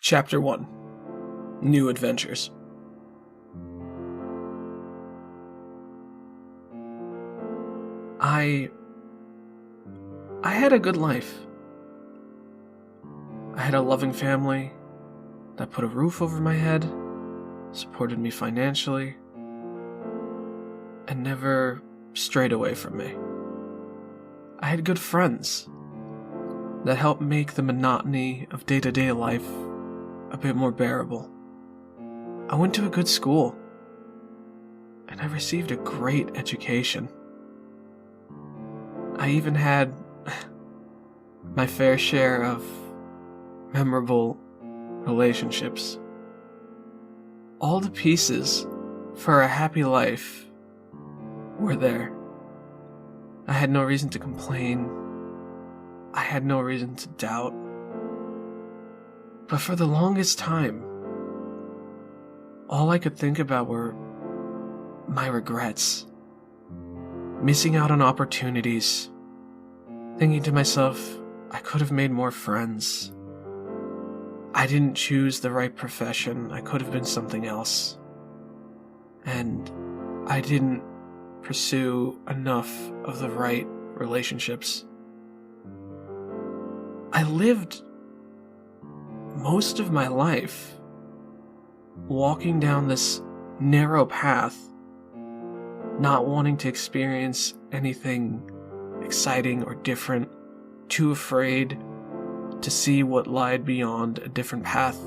Chapter 1 New Adventures. I had a good life. I had a loving family that put a roof over my head, supported me financially, and never strayed away from me. I had good friends that helped make the monotony of day-to-day life a bit more bearable. I went to a good school, and I received a great education. I even had my fair share of memorable relationships. All the pieces for a happy life were there. I had no reason to complain. I had no reason to doubt. But for the longest time, all I could think about were my regrets. Missing out on opportunities. Thinking to myself, I could have made more friends. I didn't choose the right profession. I could have been something else. And I didn't pursue enough of the right relationships. I lived most of my life walking down this narrow path, not wanting to experience anything exciting or different, too afraid to see what lied beyond a different path,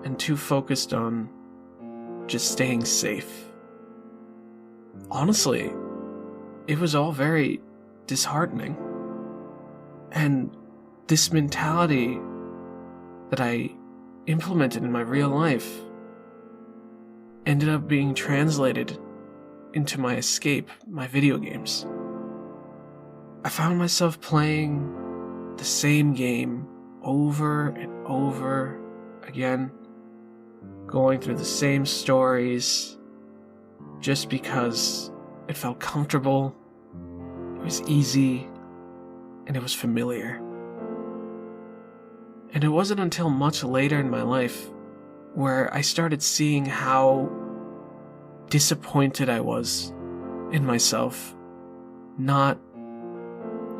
and too focused on just staying safe. Honestly, it was all very disheartening. And this mentality that I implemented in my real life ended up being translated into my escape, my video games. I found myself playing the same game over and over again, going through the same stories just because it felt comfortable, it was easy, and it was familiar. And it wasn't until much later in my life where I started seeing how disappointed I was in myself, not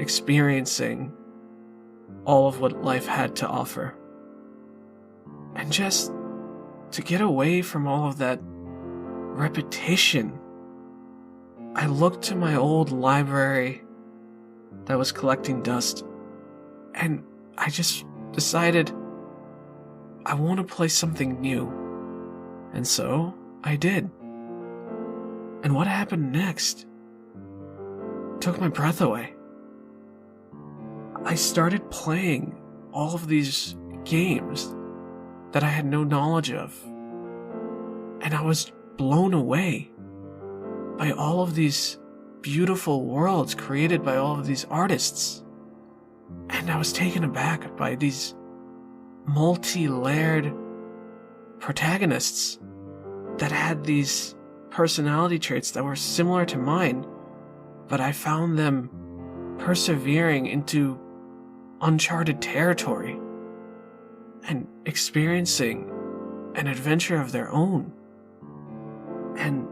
experiencing all of what life had to offer. And just to get away from all of that repetition, I looked to my old library that was collecting dust, and I just decided I want to play something new. And so I did. And what happened next took my breath away. I started playing all of these games that I had no knowledge of. And I was blown away by all of these beautiful worlds created by all of these artists. And I was taken aback by these multi-layered protagonists that had these personality traits that were similar to mine, but I found them persevering into uncharted territory and experiencing an adventure of their own. And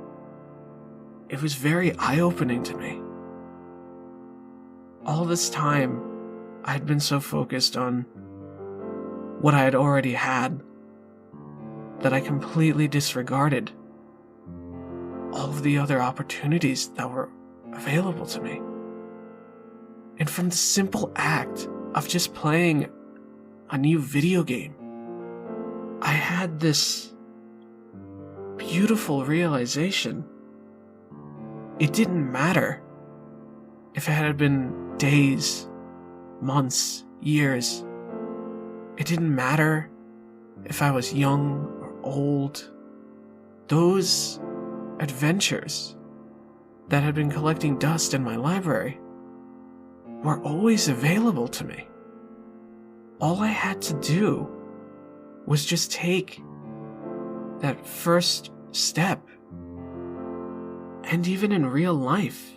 it was very eye-opening to me. All this time, I had been so focused on what I had already had that I completely disregarded all of the other opportunities that were available to me. And from the simple act of just playing a new video game, I had this beautiful realization. It didn't matter if it had been days, months, years. It didn't matter if I was young or old. Those adventures that had been collecting dust in my library were always available to me. All I had to do was just take that first step. And even in real life,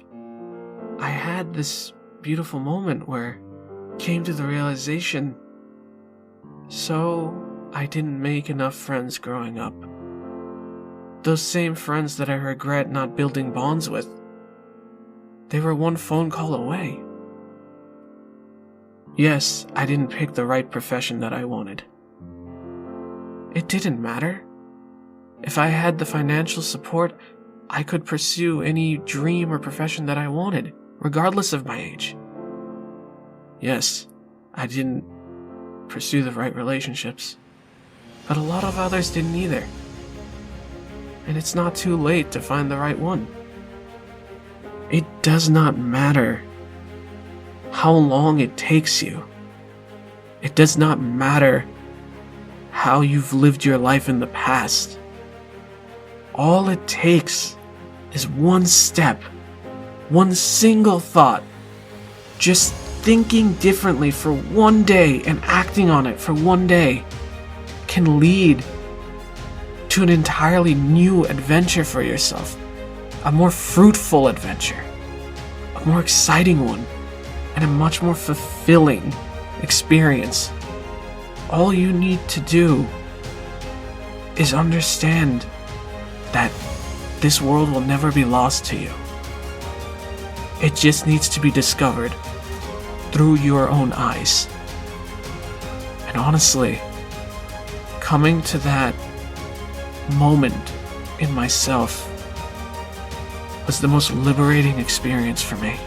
I had this beautiful moment where I came to the realization, so I didn't make enough friends growing up. Those same friends that I regret not building bonds with. They were one phone call away. Yes, I didn't pick the right profession that I wanted. It didn't matter. If I had the financial support, I could pursue any dream or profession that I wanted, regardless of my age. Yes, I didn't pursue the right relationships, but a lot of others didn't either. And it's not too late to find the right one. It does not matter how long it takes you. It does not matter how you've lived your life in the past. All it takes is one step, one single thought, just thinking differently for one day and acting on it for one day can lead to an entirely new adventure for yourself, a more fruitful adventure, a more exciting one, and a much more fulfilling experience. All you need to do is understand that this world will never be lost to you. It just needs to be discovered through your own eyes. And honestly, coming to that moment in myself was the most liberating experience for me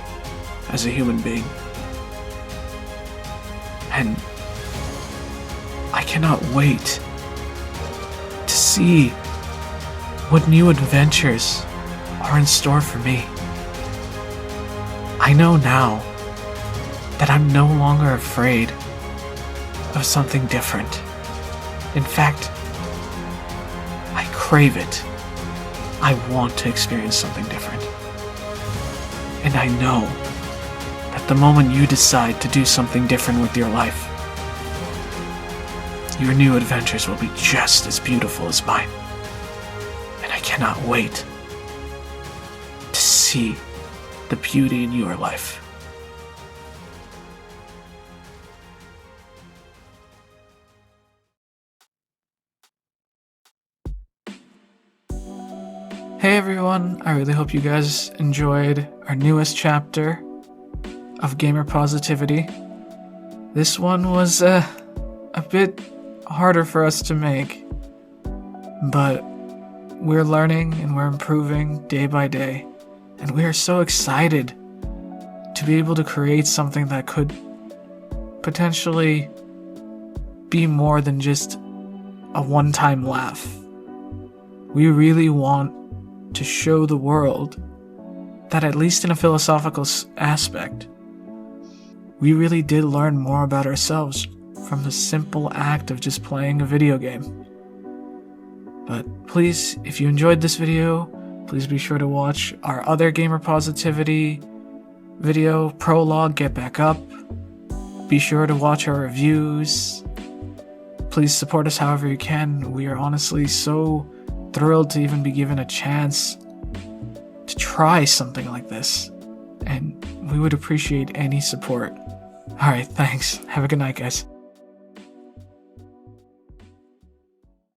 as a human being. And I cannot wait to see what new adventures are in store for me. I know now that I'm no longer afraid of something different. In fact, I crave it. I want to experience something different. And I know that the moment you decide to do something different with your life, your new adventures will be just as beautiful as mine. And I cannot wait to see the beauty in your life. Hey everyone, I really hope you guys enjoyed our newest chapter of Gamer Positivity. This one was a bit harder for us to make, but we're learning and we're improving day by day, and we are so excited to be able to create something that could potentially be more than just a one-time laugh. We really want to show the world that, at least in a philosophical aspect, we really did learn more about ourselves from the simple act of just playing a video game. But please, if you enjoyed this video, please be sure to watch our other Gamer Positivity video, Prologue, Get Back Up. Be sure to watch our reviews. Please support us however you can. We are honestly so thrilled to even be given a chance to try something like this, and we would appreciate any support. Alright, thanks. Have a good night, guys.